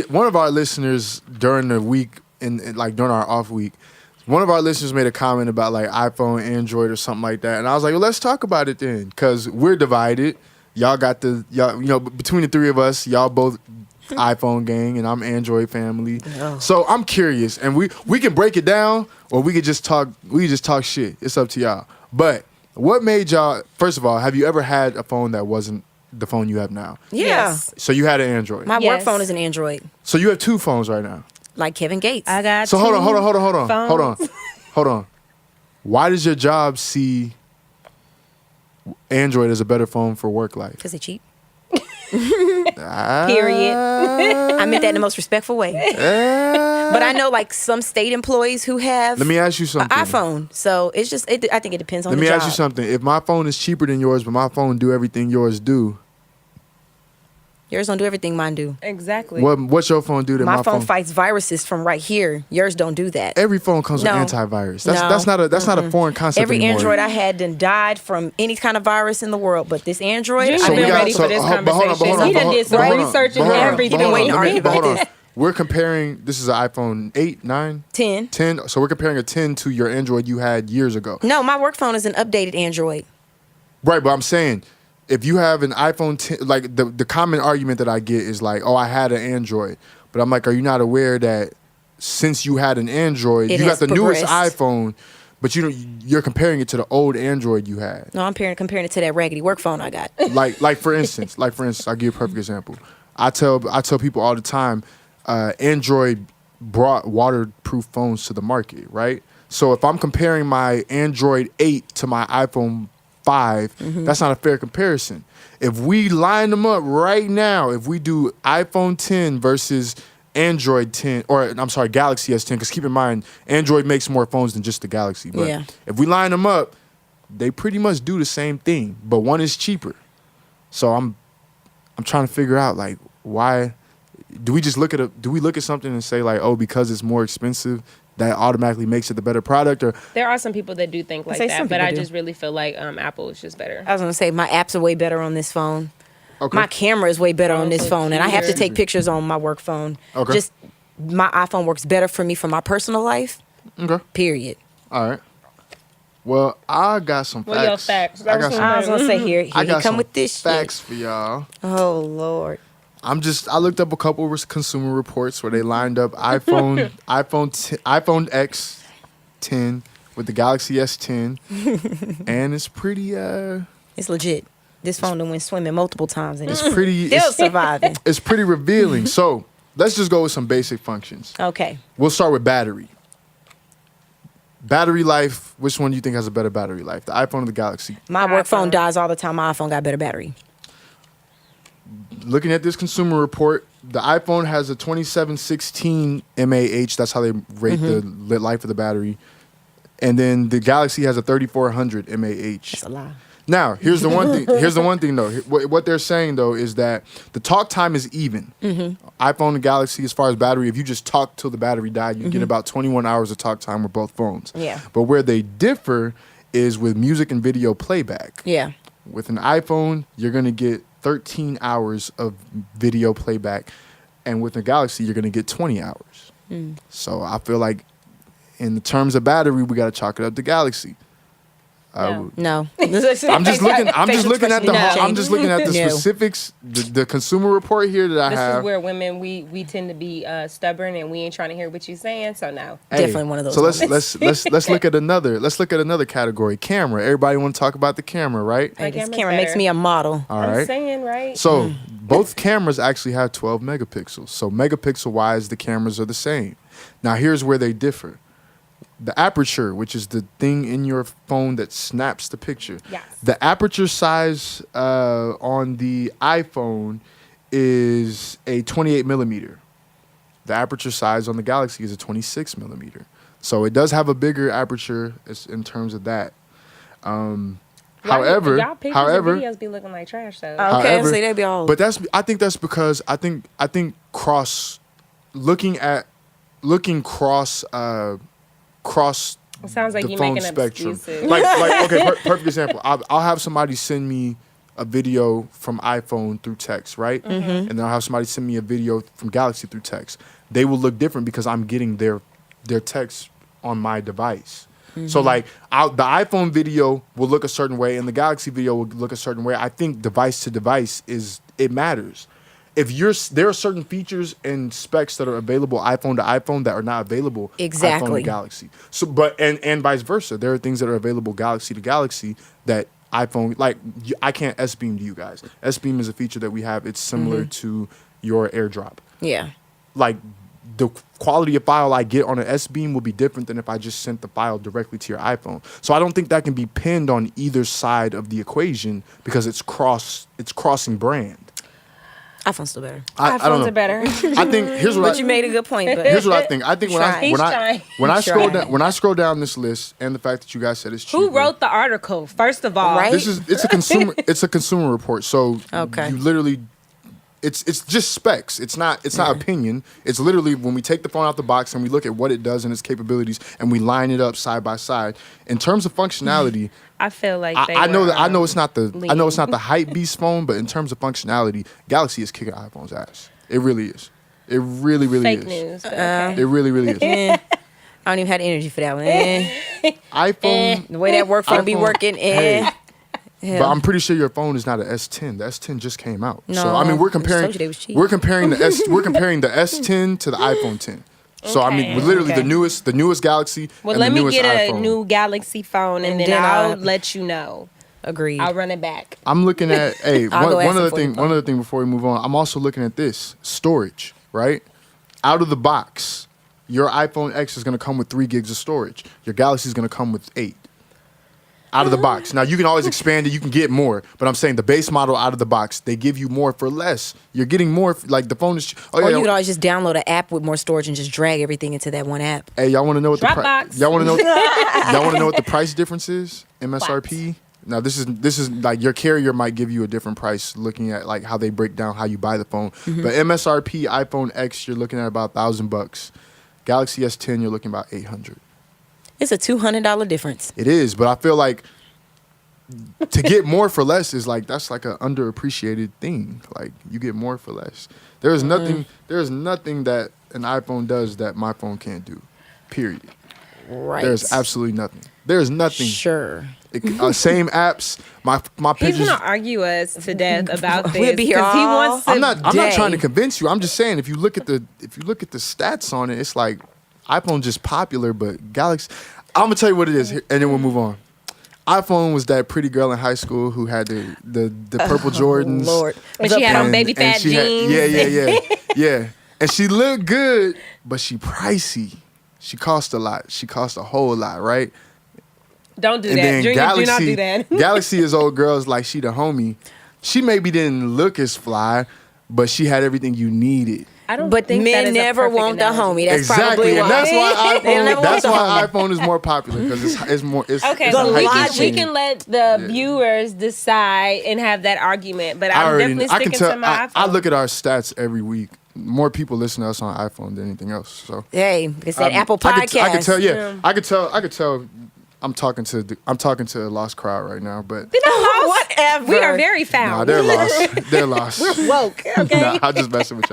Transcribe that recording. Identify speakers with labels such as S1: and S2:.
S1: one of our listeners during the week, like during our off week, one of our listeners made a comment about like iPhone, Android, or something like that, and I was like, well, let's talk about it then, because we're divided. Y'all between the three of us, y'all both iPhone gang, and I'm Android family. Oh. So I'm curious, and we can break it down, or we could just talk. We just talk shit. It's up to y'all. But what made y'all? First of all, have you ever had a phone that wasn't the phone you have now?
S2: Yes.
S1: So you had an Android.
S2: My work phone is an Android.
S1: So you have two phones right now.
S2: Like Kevin Gates.
S3: I got.
S1: So hold on. Why does your job see Android as a better phone for work life?
S2: Because they're cheap.
S3: Period.
S2: I meant that in the most respectful way. But I know like some state employees who have.
S1: Let me ask you something.
S2: An iPhone. So it's just. I think it depends on.
S1: Let me ask you something. If my phone is cheaper than yours, but my phone do everything yours do.
S2: Yours don't do everything mine do.
S3: Exactly.
S1: What's your phone do that my phone
S2: fights viruses from right here. Yours don't do that.
S1: Every phone comes with antivirus. That's not a foreign concept
S2: Every
S1: anymore.
S2: Android I had done died from any kind of virus in the world, but this Android,
S3: I've been ready for this conversation. He done did some research and everything.
S1: Hold on. We're comparing, this is an iPhone 8, 9?
S2: 10.
S1: 10. So we're comparing a 10 to your Android you had years ago.
S2: No, my work phone is an updated Android.
S1: Right, but I'm saying, if you have an iPhone 10, like the common argument that I get is like, oh, I had an Android. But I'm like, are you not aware that since you had an Android, you got the newest iPhone, but you're comparing it to the old Android you had?
S2: No, I'm comparing it to that raggedy work phone I got.
S1: like for instance, I'll give you a perfect example. I tell people all the time, Android brought waterproof phones to the market, right? So if I'm comparing my Android 8 to my iPhone 5, that's not a fair comparison. If we line them up right now, if we do iPhone 10 versus Android 10, or I'm sorry, Galaxy S10, because keep in mind, Android makes more phones than just the Galaxy. But if we line them up, they pretty much do the same thing, but one is cheaper. So I'm trying to figure out like why do we look at something and say like, oh, because it's more expensive, that automatically makes it the better product? Or
S3: there are some people that do think like that, but I just really feel like Apple is just better.
S2: I was gonna say my apps are way better on this phone. Okay. My camera is way better on this phone, and I have to take pictures on my work phone. Okay. Just my iPhone works better for me for my personal life. Okay. Period.
S1: All right. Well, I got some facts.
S3: Well, your facts.
S2: I was gonna say here you come with this
S1: facts
S2: shit.
S1: for y'all.
S2: Oh Lord.
S1: I looked up a couple of consumer reports where they lined up iPhone X 10 with the Galaxy S10, and it's pretty.
S2: It's legit. This phone done went swimming multiple times, and
S1: it's pretty.
S2: Still surviving.
S1: It's pretty revealing. So let's just go with some basic functions.
S2: Okay.
S1: We'll start with battery. Battery life. Which one do you think has a better battery life? The iPhone or the Galaxy?
S2: My work phone dies all the time. My iPhone got better battery.
S1: Looking at this consumer report, the iPhone has a 2716 mAh. That's how they rate the life of the battery. And then the Galaxy has a 3400 mAh.
S2: That's a lie.
S1: Now, here's the one thing. Here's the one thing, though. What they're saying, though, is that the talk time is even. iPhone and Galaxy, as far as battery, if you just talk till the battery died, you get about 21 hours of talk time with both phones.
S2: Yeah.
S1: But where they differ is with music and video playback.
S2: Yeah.
S1: With an iPhone, you're going to get 13 hours of video playback, and with the Galaxy you're going to get 20 hours. So I feel like in the terms of battery, we got to chalk it up to Galaxy.
S2: No.
S1: I'm just looking at the specifics, the consumer report here that I have.
S3: This is where women we tend to be stubborn, and we ain't trying to hear what you're saying. So no,
S2: definitely one of those.
S1: So let's look at another category. Camera. Everybody want to talk about the camera, right?
S2: Hey, this camera makes me a model.
S1: All right.
S3: I'm saying, right.
S1: So both cameras actually have 12 megapixels. So megapixel wise, the cameras are the same. Now here's where they differ. The aperture, which is the thing in your phone that snaps the picture.
S3: Yes.
S1: The aperture size on the iPhone is a 28 millimeter. The aperture size on the Galaxy is a 26 millimeter. So it does have a bigger aperture in terms of that. However,
S3: y'all pictures and videos be looking like trash though.
S2: Okay, so they be all.
S1: But I think that's because I think cross
S3: it sounds like
S1: the
S3: you're
S1: phone
S3: making
S1: spectrum.
S3: excuses.
S1: Like okay, perfect example. I'll have somebody send me a video from iPhone through text, right? And then I'll have somebody send me a video from Galaxy through text. They will look different because I'm getting their text on my device. So like the iPhone video will look a certain way and the Galaxy video will look a certain way. I think device to device it matters. If there are certain features and specs that are available iPhone to iPhone that are not available iPhone to Galaxy. So but and vice versa. There are things that are available Galaxy to Galaxy that iPhone, like I can't S-Beam to you guys. S-Beam is a feature that we have. It's similar to your AirDrop.
S2: Yeah.
S1: Like the quality of file I get on an S-Beam will be different than if I just sent the file directly to your iPhone. So I don't think that can be pinned on either side of the equation because it's crossing brand.
S2: iPhone's still better.
S3: iPhones are better.
S1: I think
S2: but you made a good point. But
S1: here's what I think. I think when I scroll down this list and the fact that you guys said it's cheaper.
S3: Who wrote the article? First of all,
S2: Right?
S1: It's a consumer report. So you literally. It's just specs. It's not opinion. It's literally when we take the phone out the box and we look at what it does and its capabilities and we line it up side by side. In terms of functionality,
S3: I feel like
S1: I know it's not the hype beast phone, but in terms of functionality, Galaxy is kicking iPhone's ass. It really is. It really, really
S3: fake
S1: is.
S3: news. Okay.
S1: It really, really is.
S2: I don't even have the energy for that one.
S1: iPhone.
S2: The way that work phone be working.
S1: Hey. But I'm pretty sure your phone is not an S10. The S10 just came out.
S2: No,
S1: so I mean we're comparing the S10 to the iPhone 10. So I mean we're literally the newest Galaxy.
S3: Well,
S1: and
S3: let
S1: the
S3: me
S1: newest
S3: get
S1: iPhone.
S3: a new Galaxy phone and then I'll let you know.
S2: Agreed.
S3: I'll run it back.
S1: I'm looking at one other thing before we move on. I'm also looking at this storage, right? Out of the box, your iPhone X is going to come with 3 gigs of storage. Your Galaxy is going to come with 8. Out of the box. Now, you can always expand it. You can get more. But I'm saying the base model out of the box, they give you more for less. You're getting more. Like, the phone is...
S2: Or you can always just download an app with more storage and just drag everything into that one app.
S1: Hey, y'all want to know what
S3: Dropbox.
S1: y'all want to know what the price difference is? MSRP? What? Now, this is like your carrier might give you a different price looking at like how they break down how you buy the phone. But MSRP, iPhone X, you're looking at about $1,000. Galaxy S10, you're looking about $800.
S2: It's a $200 difference.
S1: It is, but I feel like to get more for less is like that's like an underappreciated thing. Like you get more for less. There is nothing that an iPhone does that my phone can't do. Period.
S2: Right.
S1: There's absolutely nothing. There's nothing.
S2: Sure.
S1: Same apps. My pictures.
S3: He's gonna argue us to death about this.
S2: We'll be here all
S3: he wants to
S1: I'm not trying to convince you. I'm just saying if you look at the stats on it, it's like iPhone just popular, but Galaxy. I'm gonna tell you what it is, and then we'll move on. iPhone was that pretty girl in high school who had the purple Jordans.
S2: Lord.
S3: But she had on baby fat jeans.
S1: Yeah. And she looked good, but she pricey. She cost a lot. She cost a whole lot, right?
S3: Don't do
S1: and
S3: that.
S1: Then
S3: Junior,
S1: Galaxy,
S3: do not do that.
S1: Galaxy is old girls like she the homie. She maybe didn't look as fly, but she had everything you needed.
S3: I don't
S2: but
S3: think
S2: men never want the homie. That's
S1: exactly,
S2: probably why.
S1: And that's why iPhone is more popular because it's more.
S3: Okay,
S1: so
S3: we can let the viewers decide and have that argument. But I'm definitely sticking to my iPhone.
S1: I look at our stats every week. More people listen to us on iPhone than anything else. So
S2: hey, it's that Apple Podcast.
S1: I could tell. Yeah, I could tell. I'm talking to a lost crowd right now, but
S2: whatever.
S3: We are very found.
S1: Nah, they're lost. They're lost.
S3: We're woke. Okay.
S1: Nah, I'm just messing with y'all.